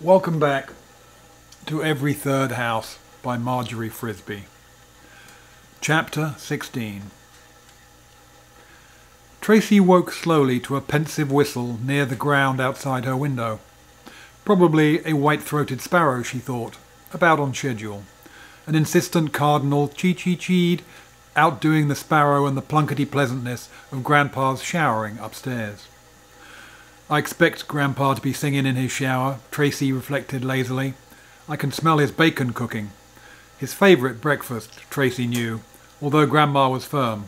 Welcome back to Every Third House by Margery Frisbie. Chapter 16. Tracey woke slowly to a pensive whistle near the ground outside her window. Probably a white-throated sparrow, she thought, about on schedule. An insistent cardinal chee-chee-cheed, outdoing the sparrow and the plunkety pleasantness of Grandpa's showering upstairs. I expect Grandpa to be singing in his shower, Tracey reflected lazily. I can smell his bacon cooking. His favourite breakfast, Tracey knew, although Grandma was firm.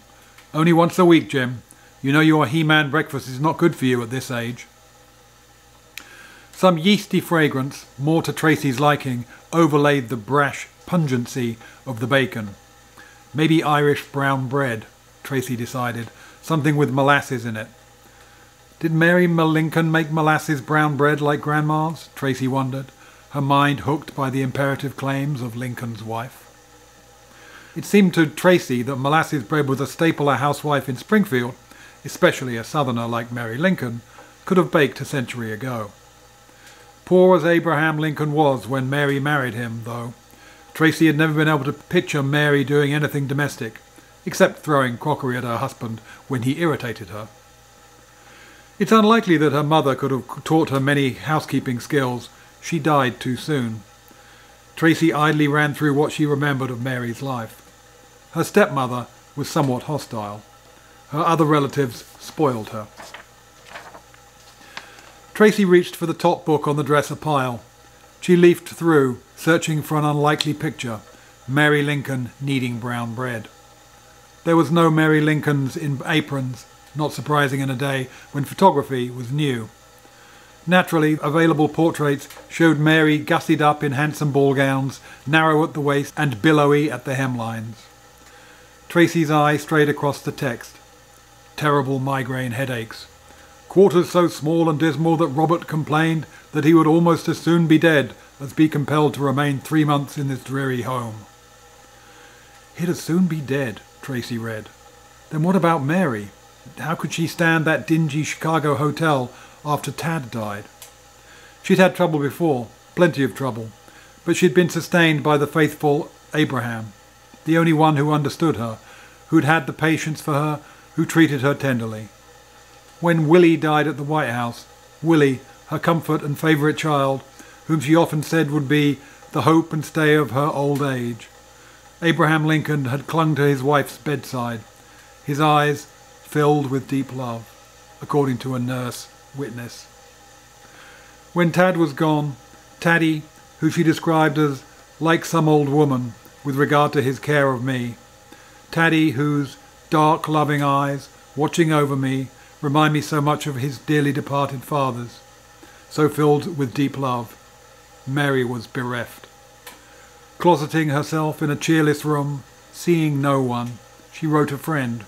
Only once a week, Jim. You know your He-Man breakfast is not good for you at this age. Some yeasty fragrance, more to Tracey's liking, overlaid the brash pungency of the bacon. Maybe Irish brown bread, Tracey decided, something with molasses in it. Did Mary Lincoln make molasses brown bread like Grandma's? Tracey wondered, her mind hooked by the imperative claims of Lincoln's wife. It seemed to Tracey that molasses bread was a staple a housewife in Springfield, especially a southerner like Mary Lincoln, could have baked a century ago. Poor as Abraham Lincoln was when Mary married him, though, Tracey had never been able to picture Mary doing anything domestic, except throwing crockery at her husband when he irritated her. It's unlikely that her mother could have taught her many housekeeping skills. She died too soon. Tracey idly ran through what she remembered of Mary's life. Her stepmother was somewhat hostile. Her other relatives spoiled her. Tracey reached for the top book on the dresser pile. She leafed through, searching for an unlikely picture. Mary Lincoln kneading brown bread. There was no Mary Lincolns in aprons, not surprising in a day when photography was new. Naturally, available portraits showed Mary gussied up in handsome ball gowns, narrow at the waist and billowy at the hemlines. Tracey's eye strayed across the text. Terrible migraine headaches. Quarters so small and dismal that Robert complained that he would almost as soon be dead as be compelled to remain 3 months in this dreary home. He'd as soon be dead, Tracey read. Then what about Mary? How could she stand that dingy Chicago hotel after Tad died? She'd had trouble before, plenty of trouble, but she'd been sustained by the faithful Abraham, the only one who understood her, who'd had the patience for her, who treated her tenderly. When Willie died at the White House, Willie, her comfort and favourite child, whom she often said would be the hope and stay of her old age, Abraham Lincoln had clung to his wife's bedside, his eyes filled with deep love, according to a nurse witness. When Tad was gone, Taddy, who she described as like some old woman with regard to his care of me, Taddy whose dark loving eyes, watching over me, remind me so much of his dearly departed father's, so filled with deep love, Mary was bereft. Closeting herself in a cheerless room, seeing no one, she wrote a friend,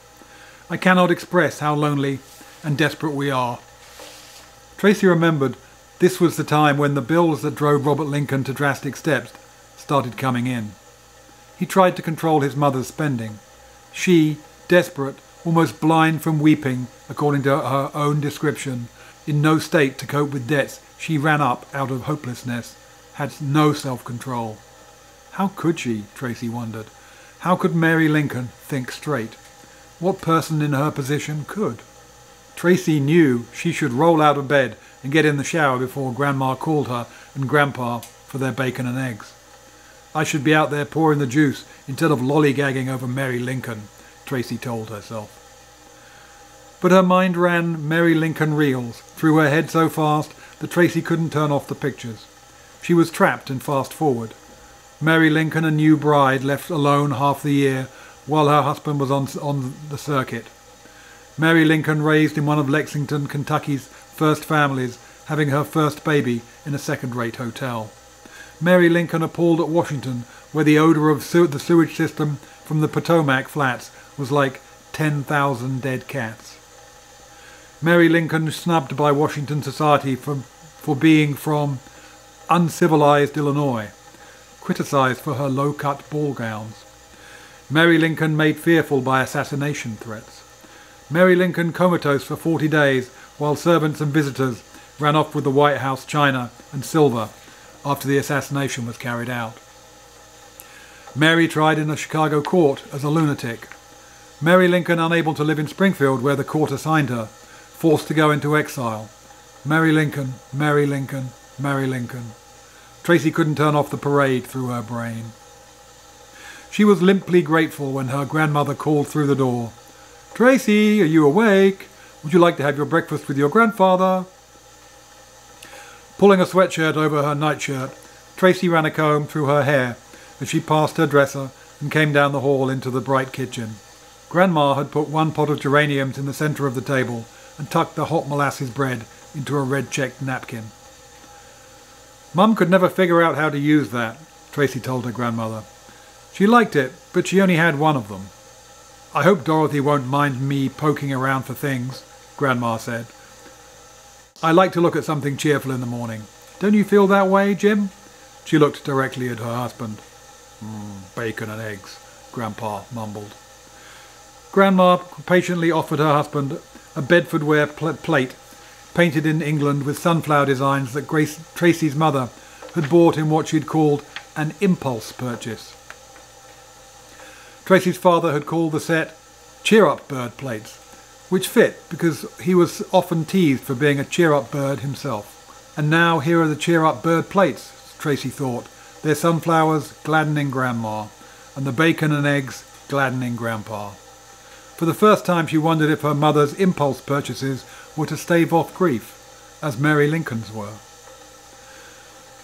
I cannot express how lonely and desperate we are. Tracey remembered this was the time when the bills that drove Robert Lincoln to drastic steps started coming in. He tried to control his mother's spending. She, desperate, almost blind from weeping, according to her own description, in no state to cope with debts she ran up out of hopelessness, had no self-control. How could she, Tracey wondered? How could Mary Lincoln think straight? What person in her position could? Tracey knew she should roll out of bed and get in the shower before Grandma called her and Grandpa for their bacon and eggs. I should be out there pouring the juice instead of lollygagging over Mary Lincoln, Tracey told herself. But her mind ran Mary Lincoln reels through her head so fast that Tracey couldn't turn off the pictures. She was trapped in fast forward. Mary Lincoln, a new bride, left alone half the year while her husband was on the circuit. Mary Lincoln raised in one of Lexington, Kentucky's first families, having her first baby in a second-rate hotel. Mary Lincoln appalled at Washington, where the odour of the sewage system from the Potomac flats was like 10,000 dead cats. Mary Lincoln snubbed by Washington society for being from uncivilized Illinois, criticised for her low-cut ball gowns. Mary Lincoln made fearful by assassination threats. Mary Lincoln comatose for 40 days while servants and visitors ran off with the White House china and silver after the assassination was carried out. Mary tried in a Chicago court as a lunatic. Mary Lincoln unable to live in Springfield where the court assigned her, forced to go into exile. Mary Lincoln, Mary Lincoln, Mary Lincoln. Tracey couldn't turn off the parade through her brain. She was limply grateful when her grandmother called through the door. "Tracey, are you awake? Would you like to have your breakfast with your grandfather?" Pulling a sweatshirt over her nightshirt, Tracey ran a comb through her hair as she passed her dresser and came down the hall into the bright kitchen. Grandma had put one pot of geraniums in the centre of the table and tucked the hot molasses bread into a red-checked napkin. "Mum could never figure out how to use that," Tracey told her grandmother. "She liked it, but she only had one of them." "I hope Dorothy won't mind me poking around for things," Grandma said. "I like to look at something cheerful in the morning. Don't you feel that way, Jim?" She looked directly at her husband. Bacon and eggs," Grandpa mumbled. Grandma patiently offered her husband a Bedfordware plate painted in England with sunflower designs that Tracey's mother had bought in what she'd called an impulse purchase. Tracey's father had called the set cheer-up bird plates, which fit because he was often teased for being a cheer-up bird himself. And now here are the cheer-up bird plates, Tracey thought, their sunflowers gladdening Grandma, and the bacon and eggs gladdening Grandpa. For the first time she wondered if her mother's impulse purchases were to stave off grief, as Mary Lincoln's were.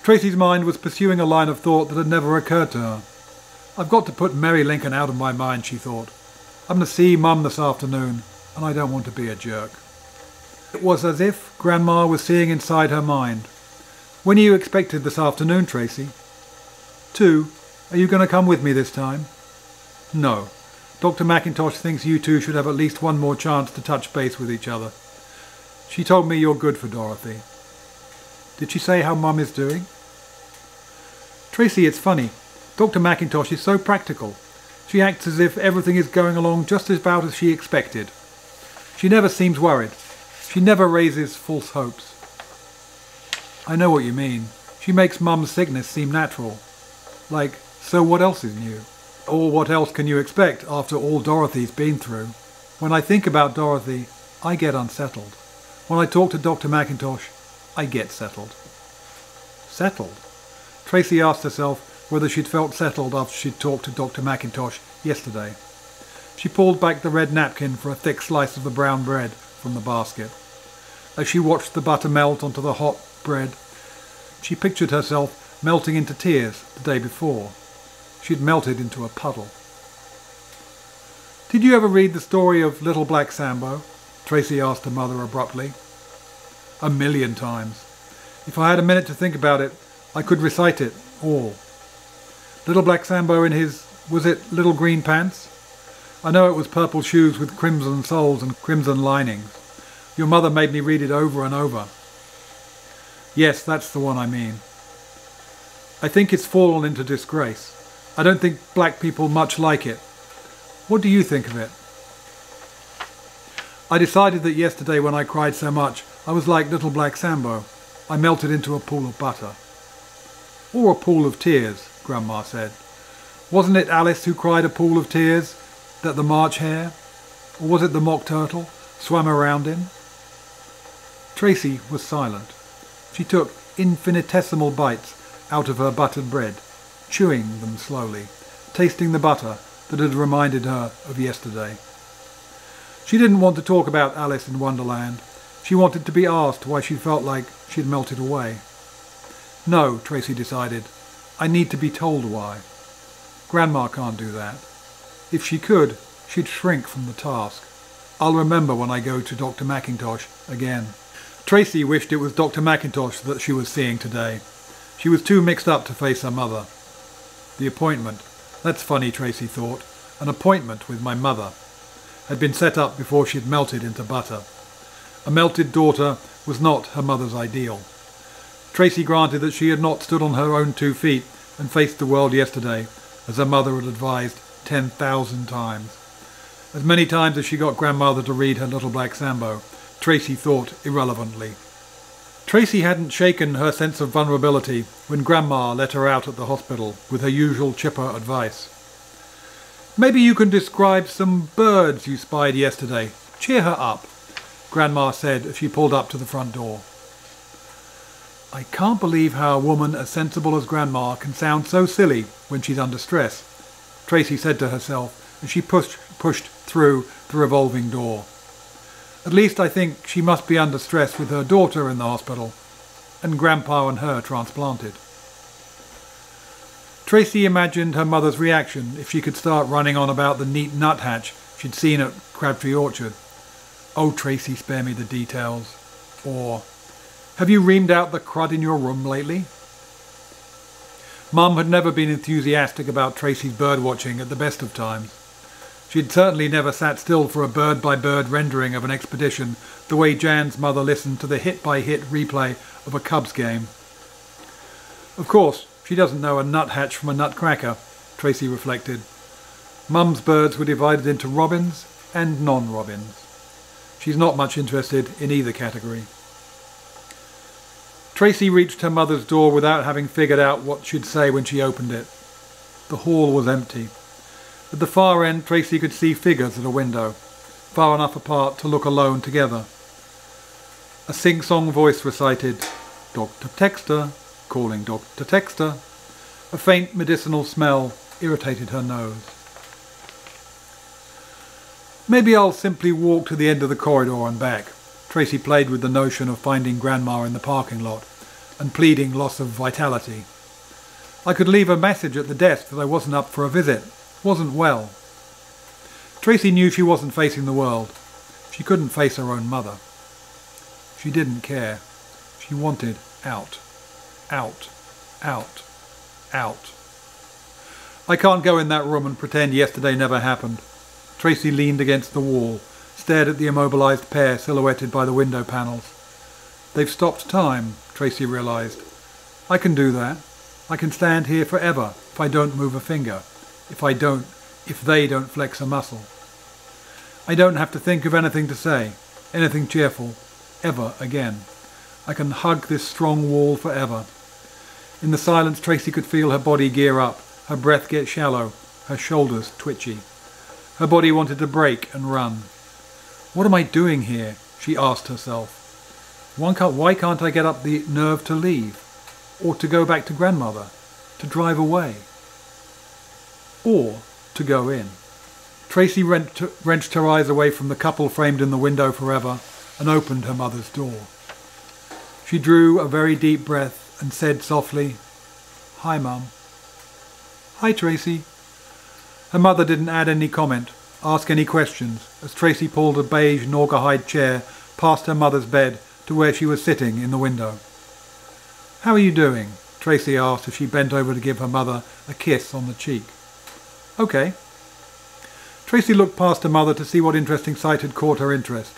Tracey's mind was pursuing a line of thought that had never occurred to her. "I've got to put Mary Lincoln out of my mind," she thought. "I'm going to see Mum this afternoon, and I don't want to be a jerk." It was as if Grandma was seeing inside her mind. "When are you expected this afternoon, Tracey?" "2. Are you going to come with me this time?" "No. Dr. McIntosh thinks you two should have at least one more chance to touch base with each other. She told me you're good for Dorothy." "Did she say how Mum is doing?" "Tracey, it's funny. Dr. McIntosh is so practical. She acts as if everything is going along just about as she expected. She never seems worried. She never raises false hopes." "I know what you mean. She makes Mum's sickness seem natural. Like, so what else is new? Or what else can you expect after all Dorothy's been through? When I think about Dorothy, I get unsettled. When I talk to Dr. McIntosh, I get settled." Settled? Tracey asked herself whether she'd felt settled after she'd talked to Dr. McIntosh yesterday. She pulled back the red napkin for a thick slice of the brown bread from the basket. As she watched the butter melt onto the hot bread, she pictured herself melting into tears the day before. She'd melted into a puddle. "Did you ever read the story of Little Black Sambo?" Tracey asked her mother abruptly. "A million times. If I had a minute to think about it, I could recite it all. Little Black Sambo in his, was it little green pants? I know it was purple shoes with crimson soles and crimson linings. Your mother made me read it over and over." "Yes, that's the one I mean. I think it's fallen into disgrace. I don't think black people much like it. What do you think of it?" "I decided that yesterday when I cried so much, I was like Little Black Sambo. I melted into a pool of butter." "Or a pool of tears," Grandma said. "Wasn't it Alice who cried a pool of tears that the March hare, or was it the mock turtle, swam around in?" Tracey was silent. She took infinitesimal bites out of her buttered bread, chewing them slowly, tasting the butter that had reminded her of yesterday. She didn't want to talk about Alice in Wonderland. She wanted to be asked why she felt like she'd melted away. No, Tracey decided, I need to be told why. Grandma can't do that. If she could, she'd shrink from the task. I'll remember when I go to Dr. McIntosh again. Tracey wished it was Dr. McIntosh that she was seeing today. She was too mixed up to face her mother. The appointment, that's funny, Tracey thought, an appointment with my mother, had been set up before she had melted into butter. A melted daughter was not her mother's ideal. Tracey granted that she had not stood on her own 2 feet and faced the world yesterday, as her mother had advised 10,000 times. As many times as she got grandmother to read her Little Black Sambo, Tracey thought irrelevantly. Tracey hadn't shaken her sense of vulnerability when Grandma let her out at the hospital with her usual chipper advice. "Maybe you can describe some birds you spied yesterday. Cheer her up," Grandma said as she pulled up to the front door. "I can't believe how a woman as sensible as Grandma can sound so silly when she's under stress," Tracey said to herself as she pushed through the revolving door. "At least I think she must be under stress with her daughter in the hospital and Grandpa and her transplanted." Tracey imagined her mother's reaction if she could start running on about the neat nuthatch she'd seen at Crabtree Orchard. "Oh, Tracey, spare me the details." Or, "Have you reamed out the crud in your room lately?" Mum had never been enthusiastic about Tracey's birdwatching at the best of times. She'd certainly never sat still for a bird-by-bird rendering of an expedition the way Jan's mother listened to the hit-by-hit replay of a Cubs game. Of course, she doesn't know a nuthatch from a nutcracker, Tracey reflected. Mum's birds were divided into robins and non-robins. She's not much interested in either category. Tracey reached her mother's door without having figured out what she'd say when she opened it. The hall was empty. At the far end, Tracey could see figures at a window, far enough apart to look alone together. A sing-song voice recited, "Dr. Texter, calling Dr. Texter." A faint medicinal smell irritated her nose. "Maybe I'll simply walk to the end of the corridor and back." Tracey played with the notion of finding Grandma in the parking lot and pleading loss of vitality. "I could leave a message at the desk that I wasn't up for a visit. Wasn't well." Tracey knew she wasn't facing the world. She couldn't face her own mother. She didn't care. She wanted out. Out. Out. Out. "I can't go in that room and pretend yesterday never happened." Tracey leaned against the wall, stared at the immobilized pair silhouetted by the window panels. "They've stopped time," Tracey realized. "I can do that. I can stand here forever if I don't move a finger. If they don't flex a muscle. I don't have to think of anything to say, anything cheerful, ever again. I can hug this strong wall forever." In the silence, Tracey could feel her body gear up, her breath get shallow, her shoulders twitchy. Her body wanted to break and run. "What am I doing here?" she asked herself. Why can't I get up the nerve to leave? Or to go back to Grandmother? To drive away? Or to go in? Tracey wrenched her eyes away from the couple framed in the window forever and opened her mother's door. She drew a very deep breath and said softly, "Hi, Mum." "Hi, Tracey." Her mother didn't add any comment, ask any questions, as Tracey pulled a beige naugahyde chair past her mother's bed to where she was sitting in the window. "How are you doing?" Tracey asked as she bent over to give her mother a kiss on the cheek. "Okay." Tracey looked past her mother to see what interesting sight had caught her interest.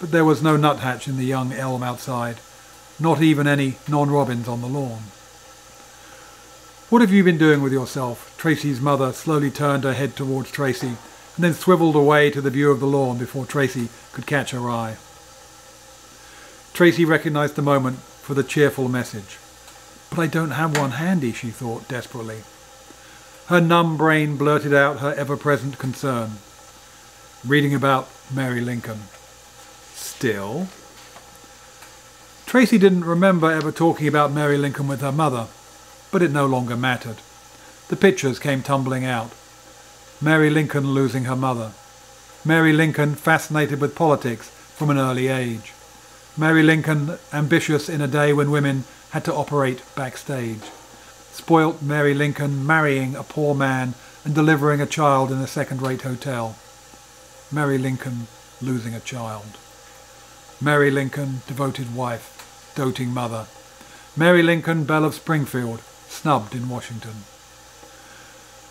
But there was no nuthatch in the young elm outside, not even any non-robins on the lawn. "What have you been doing with yourself?" Tracey's mother slowly turned her head towards Tracey and then swivelled away to the view of the lawn before Tracey could catch her eye. Tracey recognised the moment for the cheerful message. "But I don't have one handy," she thought desperately. Her numb brain blurted out her ever-present concern. Reading about Mary Lincoln. Still? Tracey didn't remember ever talking about Mary Lincoln with her mother, but it no longer mattered. The pictures came tumbling out. Mary Lincoln losing her mother. Mary Lincoln fascinated with politics from an early age. Mary Lincoln ambitious in a day when women had to operate backstage. Spoilt Mary Lincoln marrying a poor man and delivering a child in a second-rate hotel. Mary Lincoln losing a child. Mary Lincoln, devoted wife, doting mother. Mary Lincoln, belle of Springfield, snubbed in Washington.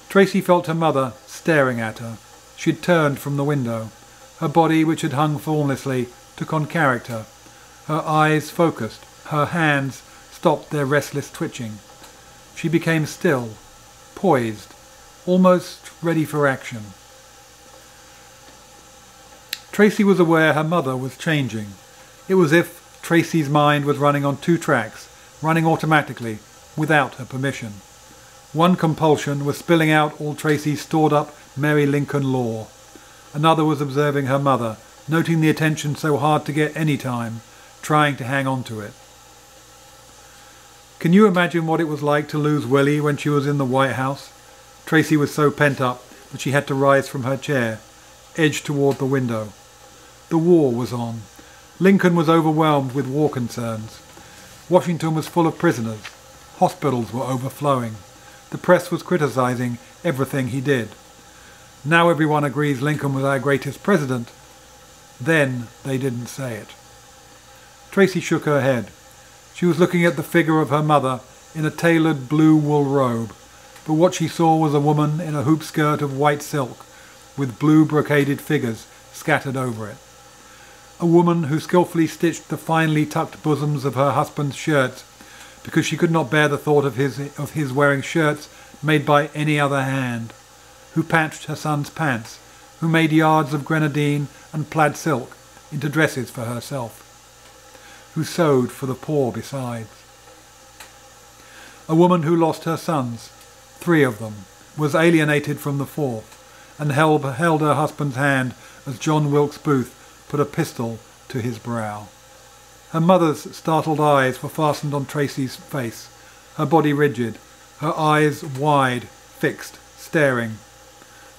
Tracey felt her mother staring at her. She had turned from the window. Her body, which had hung formlessly, took on character. Her eyes focused. Her hands stopped their restless twitching. She became still, poised, almost ready for action. Tracey was aware her mother was changing. It was as if Tracey's mind was running on two tracks, running automatically, without her permission. One compulsion was spilling out all Tracey's stored-up Mary Lincoln lore. Another was observing her mother, noting the attention so hard to get any time, trying to hang on to it. Can you imagine what it was like to lose Willie when she was in the White House? Tracey was so pent up that she had to rise from her chair, edge toward the window. The war was on. Lincoln was overwhelmed with war concerns. Washington was full of prisoners. Hospitals were overflowing. The press was criticizing everything he did. Now everyone agrees Lincoln was our greatest president. Then they didn't say it. Tracey shook her head. She was looking at the figure of her mother in a tailored blue wool robe, but what she saw was a woman in a hoop skirt of white silk with blue brocaded figures scattered over it. A woman who skillfully stitched the finely tucked bosoms of her husband's shirts because she could not bear the thought of his wearing shirts made by any other hand, who patched her son's pants, who made yards of grenadine and plaid silk into dresses for herself, who sewed for the poor besides. A woman who lost her sons, 3 of them, was alienated from the 4th, and held her husband's hand as John Wilkes Booth put a pistol to his brow. Her mother's startled eyes were fastened on Tracey's face, her body rigid, her eyes wide, fixed, staring.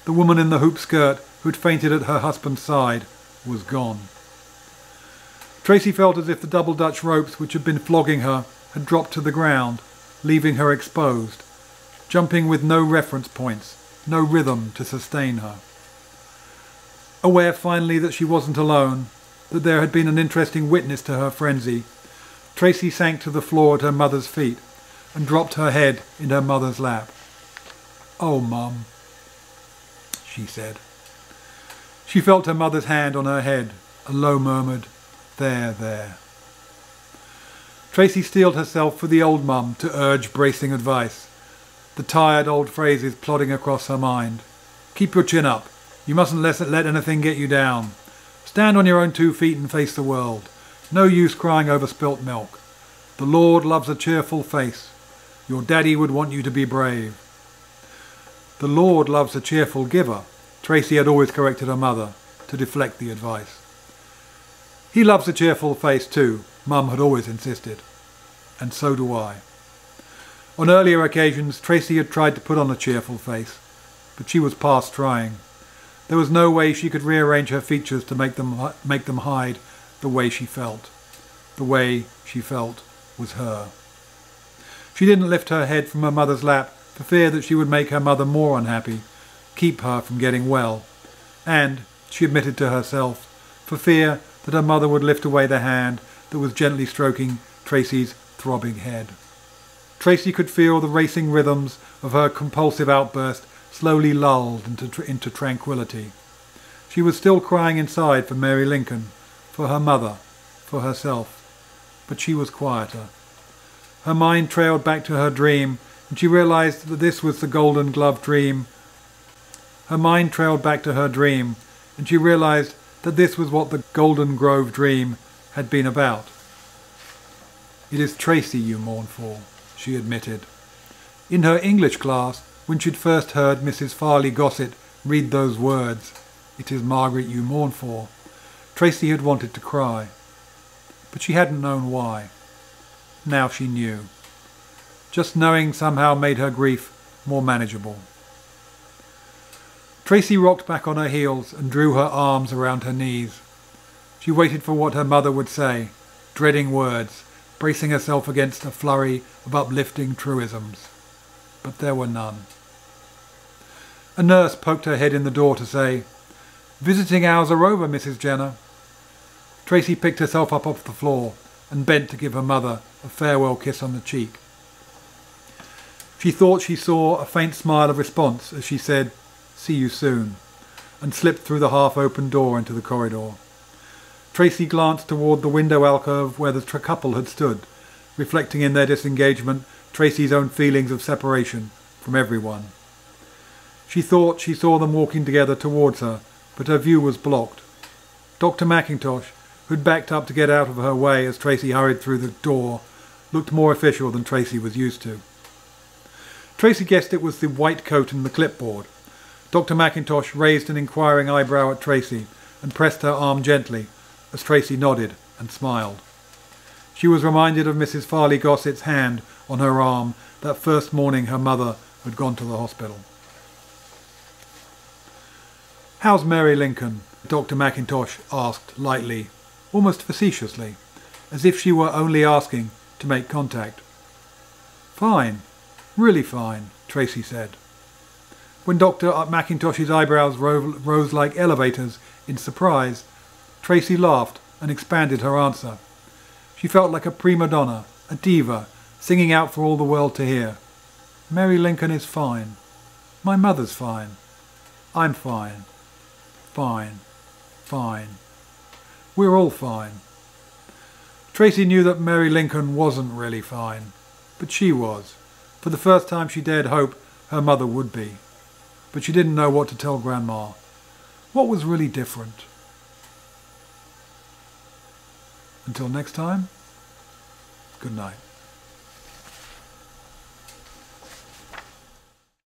The woman in the hoop skirt who'd fainted at her husband's side was gone. Tracey felt as if the double Dutch ropes which had been flogging her had dropped to the ground, leaving her exposed, jumping with no reference points, no rhythm to sustain her. Aware finally that she wasn't alone, that there had been an interesting witness to her frenzy, Tracey sank to the floor at her mother's feet and dropped her head in her mother's lap. "Oh, Mum," she said. She felt her mother's hand on her head, a low murmured, "There, there." Tracey steeled herself for the old mum to urge bracing advice, the tired old phrases plodding across her mind. "Keep your chin up. You mustn't let anything get you down. Stand on your own 2 feet and face the world. No use crying over spilt milk. The Lord loves a cheerful face. Your daddy would want you to be brave." "The Lord loves a cheerful giver," Tracey had always corrected her mother, to deflect the advice. "He loves a cheerful face too," Mum had always insisted. "And so do I." On earlier occasions, Tracey had tried to put on a cheerful face, but she was past trying. There was no way she could rearrange her features to make them hide the way she felt. The way she felt was her. She didn't lift her head from her mother's lap for fear that she would make her mother more unhappy, keep her from getting well, and, she admitted to herself, for fear that her mother would lift away the hand that was gently stroking Tracey's throbbing head. Tracey could feel the racing rhythms of her compulsive outburst slowly lulled into tranquility. She was still crying inside for Mary Lincoln, for her mother, for herself, but she was quieter. Her mind trailed back to her dream, and she realized that this was the Golden Glove dream. Her mind trailed back to her dream, and she realized that this was what the Golden Grove dream had been about. "It is Tracey you mourn for," she admitted. In her English class, when she'd first heard Mrs. Farley Gossett read those words, "It is Margaret you mourn for," Tracey had wanted to cry. But she hadn't known why. Now she knew. Just knowing somehow made her grief more manageable. Tracey rocked back on her heels and drew her arms around her knees. She waited for what her mother would say, dreading words, bracing herself against a flurry of uplifting truisms. But there were none. A nurse poked her head in the door to say, "Visiting hours are over, Mrs. Jenner." Tracey picked herself up off the floor and bent to give her mother a farewell kiss on the cheek. She thought she saw a faint smile of response as she said, "See you soon," and slipped through the half-open door into the corridor. Tracey glanced toward the window alcove where the couple had stood, reflecting in their disengagement Tracey's own feelings of separation from everyone. She thought she saw them walking together towards her, but her view was blocked. Dr. McIntosh, who'd backed up to get out of her way as Tracey hurried through the door, looked more official than Tracey was used to. Tracey guessed it was the white coat and the clipboard. Dr. McIntosh raised an inquiring eyebrow at Tracey and pressed her arm gently as Tracey nodded and smiled. She was reminded of Mrs. Farley Gossett's hand on her arm that first morning her mother had gone to the hospital. "How's Mary Lincoln?" Dr. McIntosh asked lightly, almost facetiously, as if she were only asking to make contact. "Fine, really fine," Tracey said. When Dr. McIntosh's eyebrows rose like elevators in surprise, Tracey laughed and expanded her answer. She felt like a prima donna, a diva, singing out for all the world to hear. "Mary Lincoln is fine. My mother's fine. I'm fine. Fine. Fine. We're all fine." Tracey knew that Mary Lincoln wasn't really fine, but she was. For the first time she dared hope her mother would be. But she didn't know what to tell Grandma. What was really different? Until next time, good night.